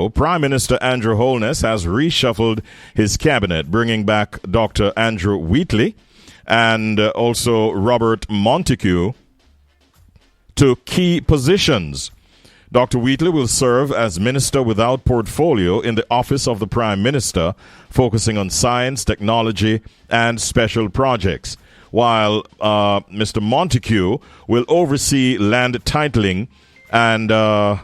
ago, Prime Minister Andrew Holness has reshuffled his cabinet, bringing back Dr. Andrew Wheatley and also Robert Montague to key positions. Dr. Wheatley will serve as Minister without Portfolio in the Office of the Prime Minister, focusing on science, technology, and special projects, while Mr. Montague will oversee land titling and he'll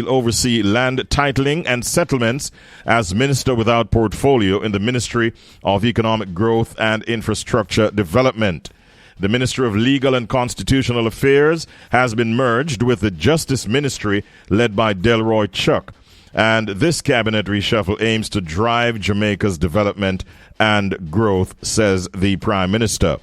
oversee land titling and settlements as Minister without Portfolio in the Ministry of Economic Growth and Infrastructure Development. The Ministry of Legal and Constitutional Affairs has been merged with the Justice Ministry led by Delroy Chuck. And this cabinet reshuffle aims to drive Jamaica's development and growth, says the Prime Minister.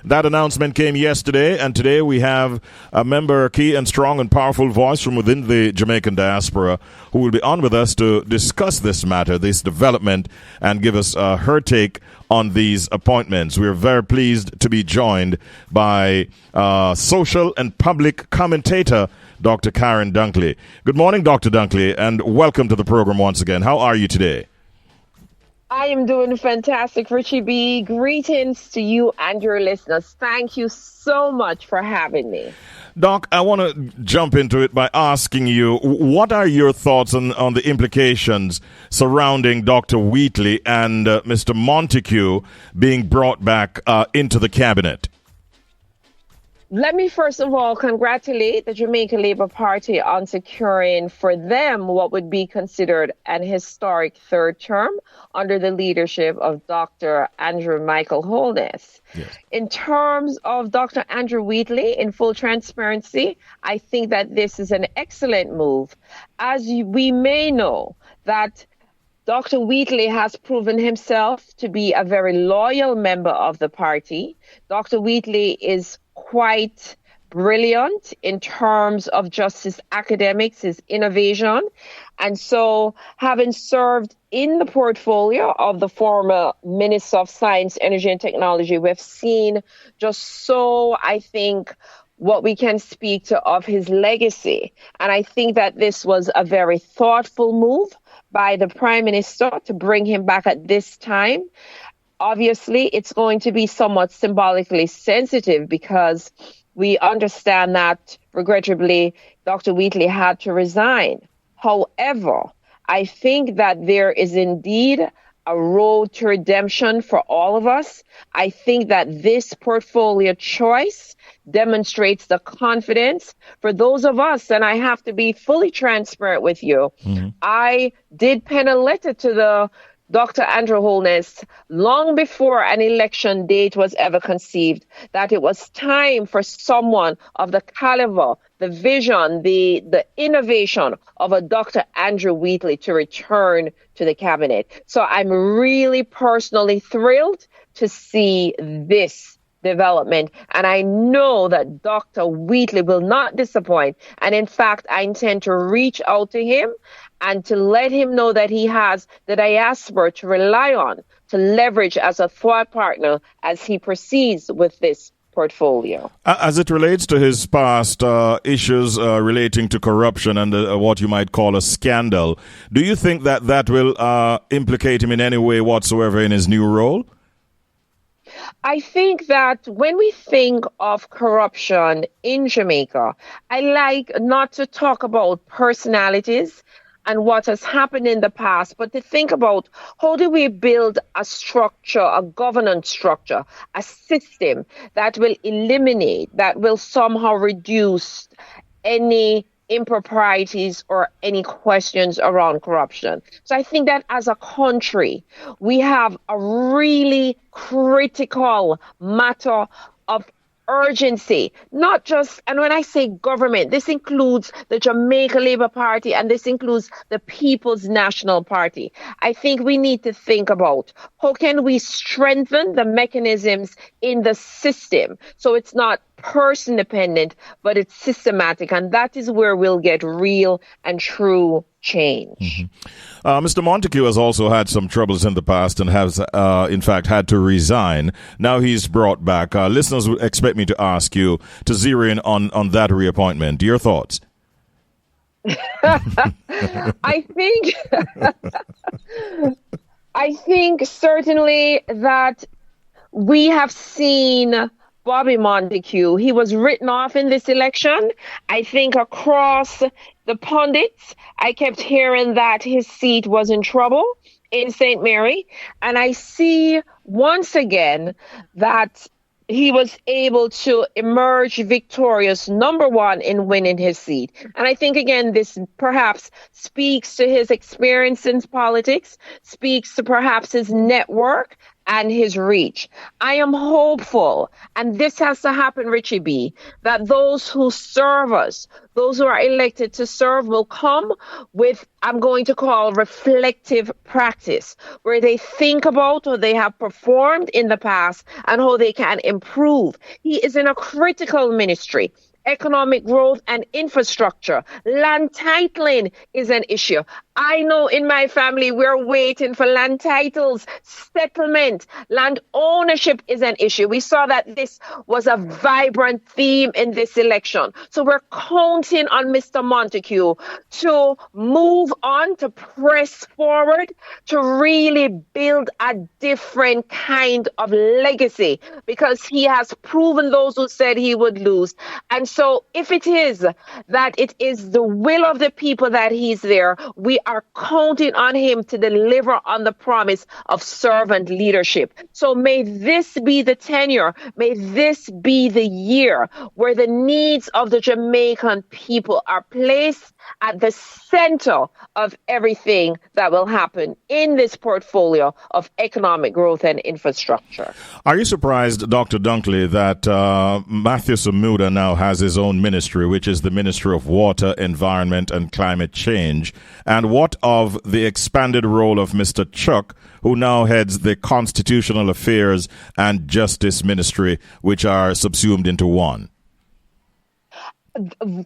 That announcement came yesterday, and today we have a member, a key and strong and powerful voice from within the Jamaican diaspora who will be on with us to discuss this matter, this development, and give us her take on these appointments. We are very pleased to be joined by social and public commentator, Dr. Karren Dunkley. Good morning, Dr. Dunkley, and welcome to the program once again. How are you today? I am doing fantastic, Richie B. Greetings to you and your listeners. Thank you so much for having me. Doc, I want to jump into it by asking you, what are your thoughts on the implications surrounding Dr. Wheatley and Mr. Montague being brought back into the cabinet? Let me first of all congratulate the Jamaica Labour Party on securing for them what would be considered an historic third term under the leadership of Dr. Andrew Michael Holness. Yes. In terms of Dr. Andrew Wheatley, in full transparency, I think that this is an excellent move. As we may know, that Dr. Wheatley has proven himself to be a very loyal member of the party. Dr. Wheatley is quite brilliant in terms of just his academics, his innovation. And so having served in the portfolio of the former Minister of Science, Energy and Technology, we've seen just so, I think, what we can speak to of his legacy. And I think that this was a very thoughtful move by the Prime Minister to bring him back at this time. Obviously, it's going to be somewhat symbolically sensitive because we understand that, regrettably, Dr. Wheatley had to resign. However, I think that there is indeed a road to redemption for all of us. I think that this portfolio choice demonstrates the confidence for those of us, and I have to be fully transparent with you. Mm-hmm. I did pen a letter to the Dr. Andrew Holness long before an election date was ever conceived, that it was time for someone of the caliber, the vision, the innovation of a Dr. Andrew Wheatley to return to the cabinet. So I'm really personally thrilled to see this development. And I know that Dr. Wheatley will not disappoint. And in fact, I intend to reach out to him and to let him know that he has the diaspora to rely on, to leverage as a thought partner as he proceeds with this portfolio. As it relates to his past issues relating to corruption and what you might call a scandal, do you think that that will implicate him in any way whatsoever in his new role? I think that when we think of corruption in Jamaica, I like not to talk about personalities and what has happened in the past, but to think about how do we build a structure, a governance structure, a system that will eliminate, that will somehow reduce any improprieties or any questions around corruption. So I think that as a country, we have a really critical matter of urgency, not just, and when I say government, this includes the Jamaica Labour Party and this includes the People's National Party. I think we need to think about how can we strengthen the mechanisms in the system so it's not person dependent, but it's systematic, and that is where we'll get real and true change. Mm-hmm. Mr. Montague has also had some troubles in the past and has, in fact, had to resign. Now he's brought back. Listeners would expect me to ask you to zero in on that reappointment. Your thoughts? I think I think certainly that we have seen Bobby Montague. He was written off in this election. I think across the pundits, I kept hearing that his seat was in trouble in St. Mary. And I see once again that he was able to emerge victorious, number one, in winning his seat. And I think, again, this perhaps speaks to his experience in politics, speaks to perhaps his network and his reach. I am hopeful, and this has to happen, Richie B., that those who serve us, those who are elected to serve, will come with, I'm going to call, reflective practice, where they think about what they have performed in the past and how they can improve. He is in a critical ministry. Economic growth and infrastructure. Land titling is an issue. I know in my family we're waiting for land titles, settlement, land ownership is an issue. We saw that this was a vibrant theme in this election. So we're counting on Mr. Montague to move on, to press forward, to really build a different kind of legacy, because he has proven those who said he would lose. And so if it is that it is the will of the people that he's there, we are counting on him to deliver on the promise of servant leadership. So may this be the tenure, may this be the year where the needs of the Jamaican people are placed at the center of everything that will happen in this portfolio of economic growth and infrastructure. Are you surprised, Dr. Dunkley, that Matthew Samuda now has his own ministry, which is the Ministry of Water, Environment and Climate Change? And what of the expanded role of Mr. Chuck, who now heads the Constitutional Affairs and Justice Ministry, which are subsumed into one?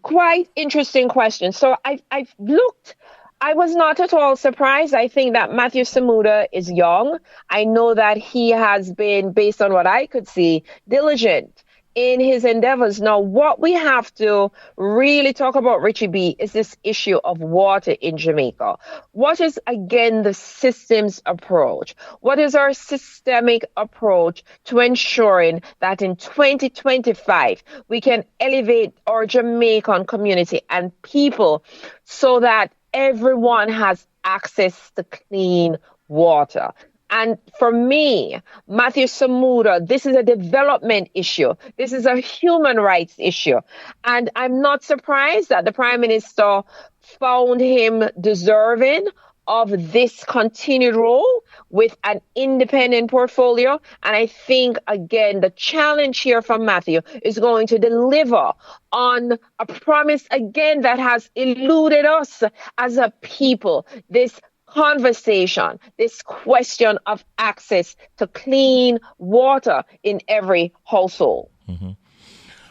Quite interesting question. So I've looked. I was not at all surprised. I think that Matthew Samuda is young. I know that he has been, based on what I could see, diligent in his endeavors. Now, what we have to really talk about, Richie B., is this issue of water in Jamaica. What is, again, the systems approach? What is our systemic approach to ensuring that in 2025 we can elevate our Jamaican community and people so that everyone has access to clean water? And for me, Matthew Samuda, this is a development issue. This is a human rights issue. And I'm not surprised that the Prime Minister found him deserving of this continued role with an independent portfolio. And I think, again, the challenge here from Matthew is going to deliver on a promise, again, that has eluded us as a people. This conversation, this question of access to clean water in every household. Mm-hmm.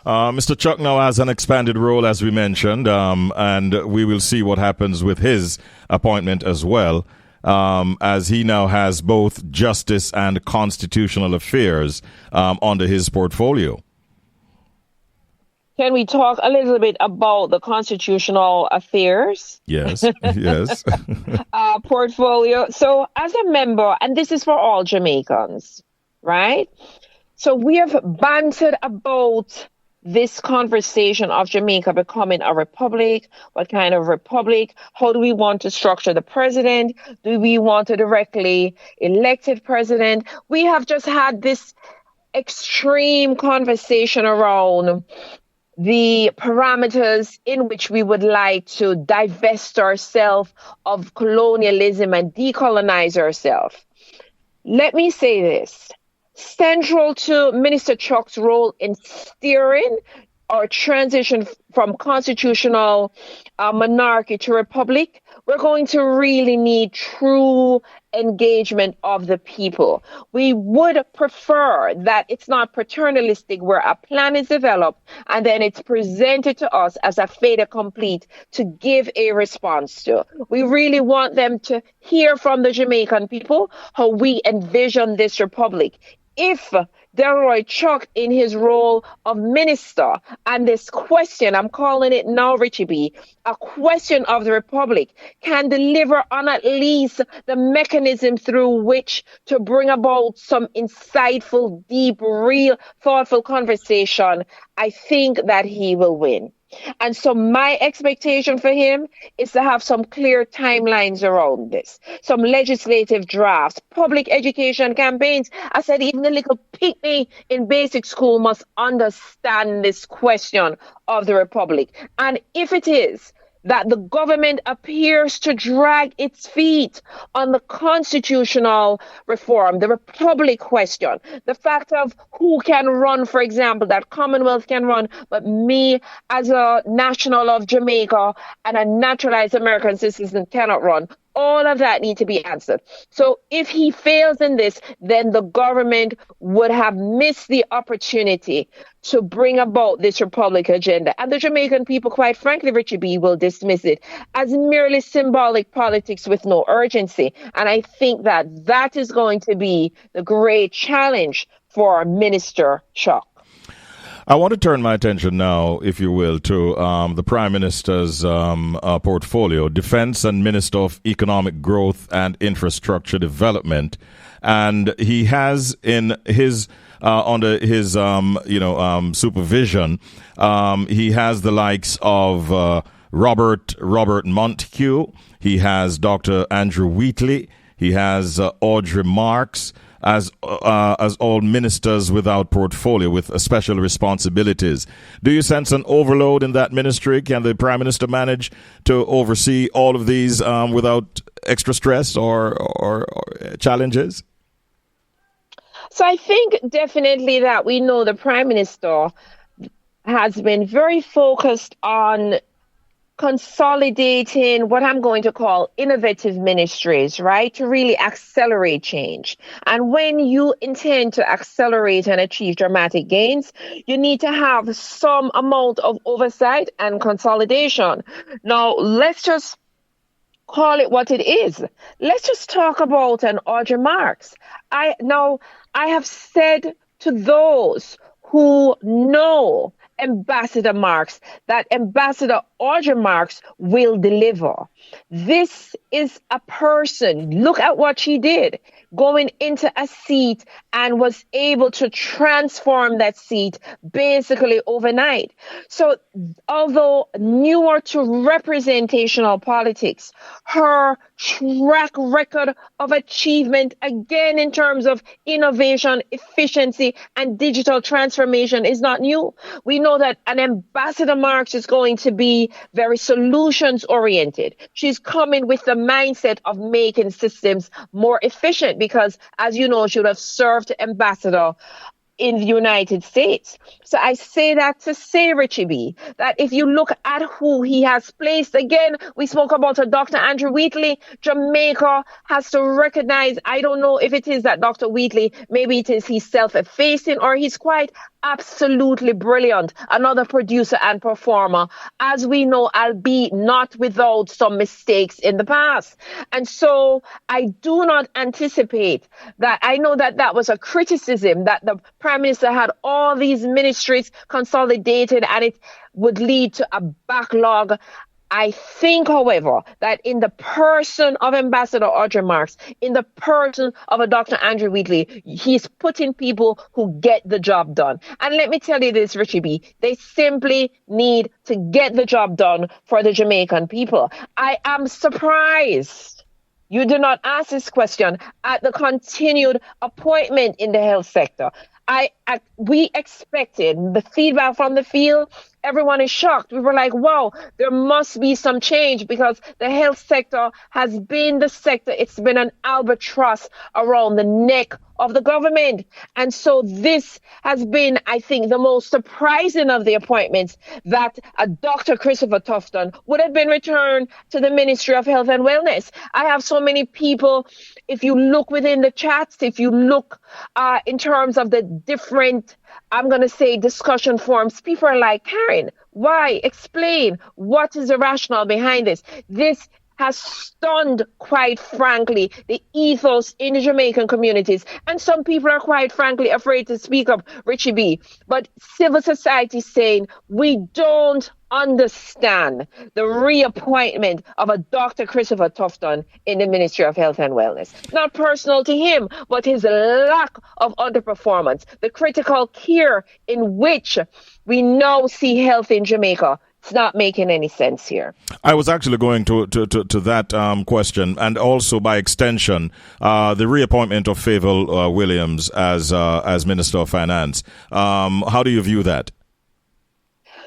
Mr. Chuck now has an expanded role, as we mentioned, and we will see what happens with his appointment as well, as he now has both justice and constitutional affairs under his portfolio. Can we talk a little bit about the constitutional affairs? Yes, yes. Portfolio. So as a member, and this is for all Jamaicans, right? So we have bantered about this conversation of Jamaica becoming a republic. What kind of republic? How do we want to structure the president? Do we want a directly elected president? We have just had this extreme conversation around the parameters in which we would like to divest ourselves of colonialism and decolonize ourselves. Let me say this. Central to Minister Chuck's role in steering our transition from constitutional monarchy to republic, we're going to really need true engagement of the people. We would prefer that it's not paternalistic, where a plan is developed and then it's presented to us as a fait accompli to give a response to. We really want them to hear from the Jamaican people how we envision this republic. If Delroy Chuck in his role of minister. And this question, I'm calling it now, Richie B, a question of the Republic, can deliver on at least the mechanism through which to bring about some insightful, deep, real, thoughtful conversation, I think that he will win. And so my expectation for him is to have some clear timelines around this, some legislative drafts, public education campaigns. I said even the little pygmy in basic school must understand this question of the Republic. And if it is that the government appears to drag its feet on the constitutional reform, the Republic question, the fact of who can run, for example, that Commonwealth can run, but me as a national of Jamaica and a naturalized American citizen cannot run. All of that need to be answered. So if he fails in this, then the government would have missed the opportunity to bring about this Republic agenda. And the Jamaican people, quite frankly, Richie B, will dismiss it as merely symbolic politics with no urgency. And I think that that is going to be the great challenge for Minister Chuck. I want to turn my attention now, if you will, to the Prime Minister's portfolio, Defense and Minister of Economic Growth and Infrastructure Development. And he has in his under his supervision, he has the likes of Robert Montague. He has Dr. Andrew Wheatley. He has Audrey Marks as all ministers without portfolio, with special responsibilities. Do you sense an overload in that ministry? Can the Prime Minister manage to oversee all of these without extra stress or challenges? So I think definitely that we know the Prime Minister has been very focused on consolidating what I'm going to call innovative ministries, right, to really accelerate change. And when you intend to accelerate and achieve dramatic gains, you need to have some amount of oversight and consolidation. Now, let's just call it what it is. Let's just talk about an Audrey Marks. I have said to those who know Ambassador Marks that Ambassador Audrey Marks will deliver. This is a person, look at what she did, going into a seat and was able to transform that seat basically overnight. So although newer to representational politics, her track record of achievement, again in terms of innovation, efficiency, and digital transformation is not new. We know that an Ambassador Marks is going to be very solutions oriented. She's coming with the mindset of making systems more efficient because, as you know, she would have served ambassador in the United States. So I say that to say, Richie B, that if you look at who he has placed, again, we spoke about a Dr. Andrew Wheatley. Jamaica has to recognize, I don't know if it is that Dr. Wheatley, maybe it is he's self-effacing or he's quite absolutely brilliant, another producer and performer, as we know, albeit not without some mistakes in the past. And so I do not anticipate that. I know that that was a criticism that the Prime Minister had all these ministries consolidated and it would lead to a backlog. I think, however, that in the person of Ambassador Audrey Marks, in the person of a Dr. Andrew Wheatley, he's putting people who get the job done. And let me tell you this, Richie B, they simply need to get the job done for the Jamaican people. I am surprised you did not ask this question at the continued appointment in the health sector. We expected the feedback from the field. Everyone is shocked. We were like, wow, there must be some change because the health sector has been the sector. It's been an albatross around the neck of the government. And so this has been, I think, the most surprising of the appointments, that a Dr. Christopher Tufton would have been returned to the Ministry of Health and Wellness. I have so many people, if you look within the chats, if you look in terms of the different, I'm going to say, discussion forums, people are like, Karren, why? Explain. What is the rationale behind this? This has stunned, quite frankly, the ethos in the Jamaican communities. And some people are quite frankly afraid to speak up, Richie B. But civil society is saying we don't understand the reappointment of a Dr. Christopher Tufton in the Ministry of Health and Wellness. Not personal to him, but his lack of underperformance, the critical care in which we now see health in Jamaica. It's not making any sense here. I was actually going to that question, and also by extension, the reappointment of Favour Williams as Minister of Finance. How do you view that?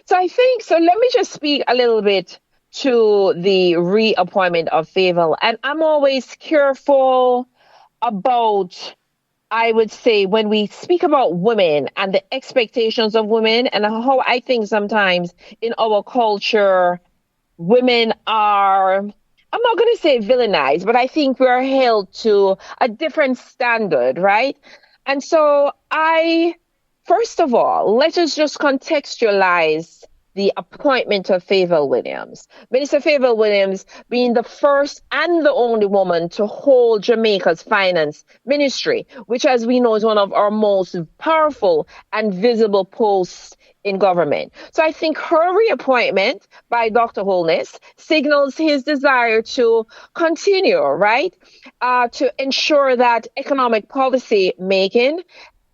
So I think, so let me just speak a little bit to the reappointment of Favour. And I'm always careful about, I would say, when we speak about women and the expectations of women, and how I think sometimes in our culture, women are, I'm not going to say villainized, but I think we're held to a different standard, right? And so first of all, let us just contextualize the appointment of Favour Williams. Minister Favour Williams being the first and the only woman to hold Jamaica's finance ministry, which, as we know, is one of our most powerful and visible posts in government. So I think her reappointment by Dr. Holness signals his desire to continue, right, to ensure that economic policy making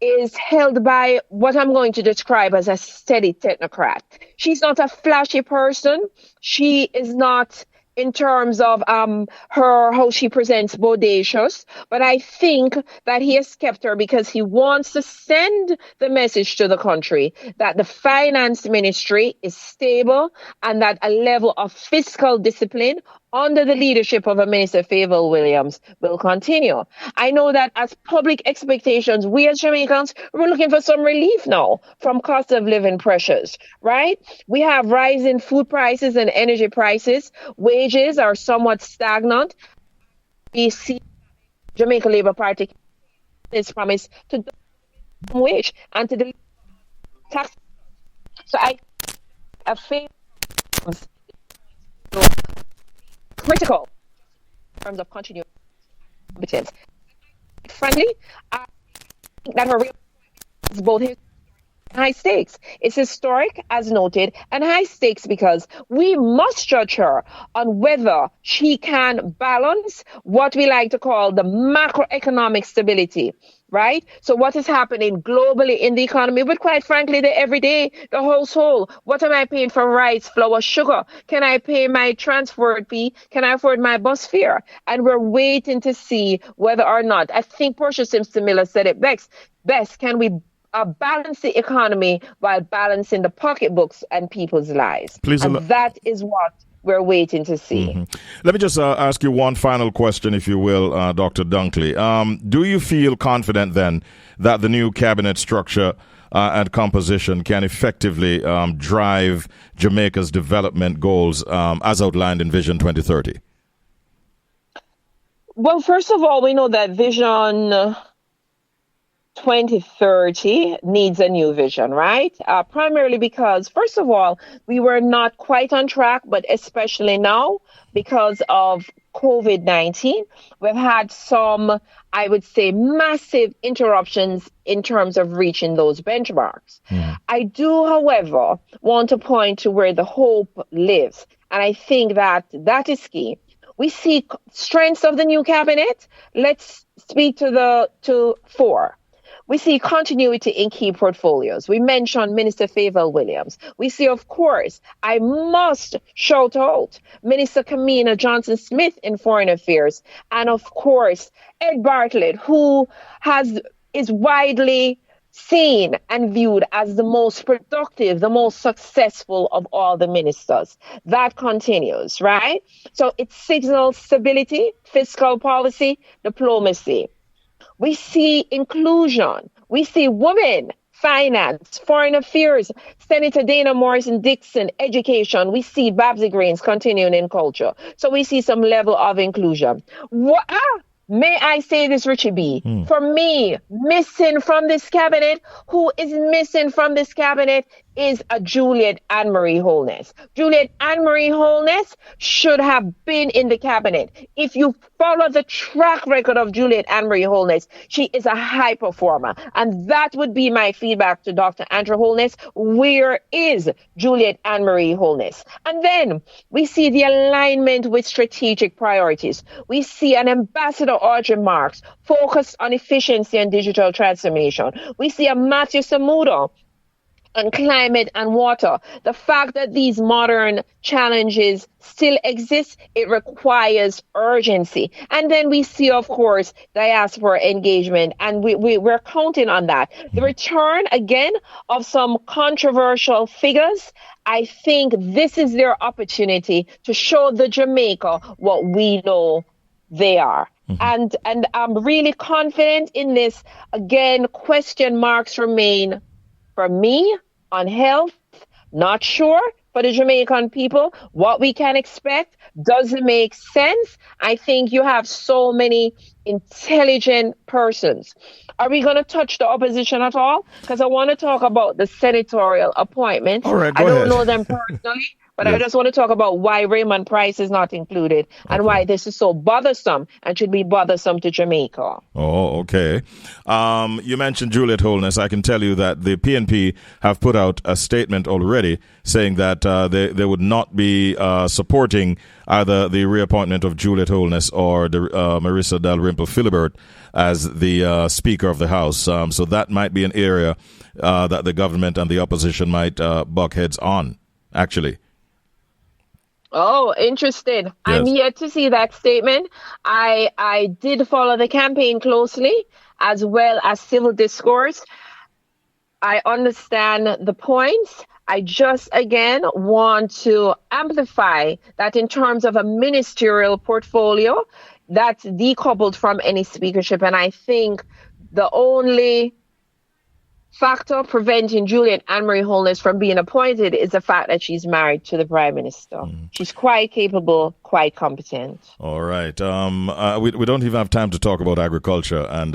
is held by what I'm going to describe as a steady technocrat. She's not a flashy person. She is not, in terms of how she presents, bodacious. But I think that he has kept her because he wants to send the message to the country that the finance ministry is stable and that a level of fiscal discipline under the leadership of a Minister Favour Williams will continue. I know that as public expectations, we as Jamaicans, we're looking for some relief now from cost of living pressures, right? We have rising food prices and energy prices. Wages are somewhat stagnant. We see Jamaica Labour Party is promised to do wage and to deliver tax. So I feel critical in terms of continued competence. Frankly, I think that her real is both high stakes. It's historic, as noted, and high stakes because we must judge her on whether she can balance what we like to call the macroeconomic stability, right? So what is happening globally in the economy, but quite frankly, the everyday, the household. What am I paying for rice, flour, sugar? Can I pay my transport fee? Can I afford my bus fare? And we're waiting to see whether or not, I think Portia Simpson Miller said it best, can we balance the economy while balancing the pocketbooks and people's lives? Please, and that is what we're waiting to see. Mm-hmm. Let me just ask you one final question, if you will, Dr. Dunkley. Do you feel confident then that the new cabinet structure and composition can effectively drive Jamaica's development goals as outlined in Vision 2030? Well, first of all, we know that Vision 2030 needs a new vision, right? Primarily because, first of all, we were not quite on track, but especially now because of COVID-19, we've had some, I would say, massive interruptions in terms of reaching those benchmarks. I do, however, want to point to where the hope lives. And I think that that is key. We see strengths of the new cabinet. Let's speak to four. We see continuity in key portfolios. We mentioned Minister Favour Williams. We see, of course, I must shout out Minister Kamina Johnson-Smith in Foreign Affairs. And of course, Ed Bartlett, who is widely seen and viewed as the most productive, the most successful of all the ministers. That continues, right? So it signals stability, fiscal policy, diplomacy. We see inclusion. We see women, finance, foreign affairs, Senator Dana Morrison-Dixon, education. We see Babsy Greens continuing in culture. So we see some level of inclusion. May I say this, Richie B? For me, missing from this cabinet, who is missing from this cabinet is a Juliet Anne-Marie Holness. Juliet Anne-Marie Holness should have been in the cabinet. If you follow the track record of Juliet Anne-Marie Holness, she is a high performer. And that would be my feedback to Dr. Andrew Holness. Where is Juliet Anne-Marie Holness? And then we see the alignment with strategic priorities. We see an Ambassador Audrey Marks focused on efficiency and digital transformation. We see a Matthew Samudo on climate and water. The fact that these modern challenges still exist, it requires urgency. And then we see, of course, diaspora engagement, and we're counting on that. The return, again, of some controversial figures. I think this is their opportunity to show the Jamaica what we know they are. And I'm really confident in this. Again, question marks remain for me on health, not sure for the Jamaican people what we can expect. Does it make sense? I think you have so many intelligent persons. Are we going to touch the opposition at all? Because I want to talk about the senatorial appointments. All right, I don't ahead. know them personally. But Yes. I just want to talk about why Raymond Pryce is not included and why this is so bothersome and should be bothersome to Jamaica. Oh, okay. You mentioned Juliet Holness. I can tell you that the PNP have put out a statement already saying that they would not be supporting either the reappointment of Juliet Holness or the Marissa Dalrymple Philibert as the Speaker of the House. So that might be an area that the government and the opposition might buck heads on, actually. Oh, interesting. Yes. I'm yet to see that statement. I did follow the campaign closely as well as civil discourse. I understand the points. I just, again, want to amplify that in terms of a ministerial portfolio that's decoupled from any speakership. And I think the only factor preventing Juliet Anne-Marie Holness from being appointed is the fact that she's married to the Prime Minister. She's quite capable, quite competent. All right. We don't even have time to talk about agriculture and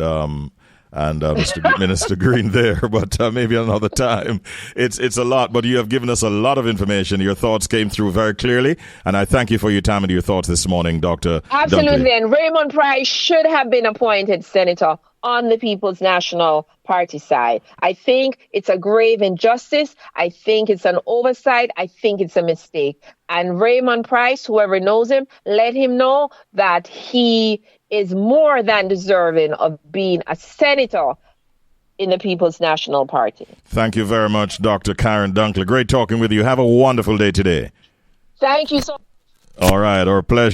Mr. Minister Green there, but maybe another time. It's a lot, but you have given us a lot of information. Your thoughts came through very clearly, and I thank you for your time and your thoughts this morning, Dr. Absolutely, Dunkley. And Raymond Pryce should have been appointed senator on the People's National Party side. I think it's a grave injustice. I think it's an oversight. I think it's a mistake. And Raymond Pryce, whoever knows him, let him know that he is more than deserving of being a senator in the People's National Party. Thank you very much, Dr. Karren Dunkley. Great talking with you. Have a wonderful day today. Thank you so much. All right, our pleasure.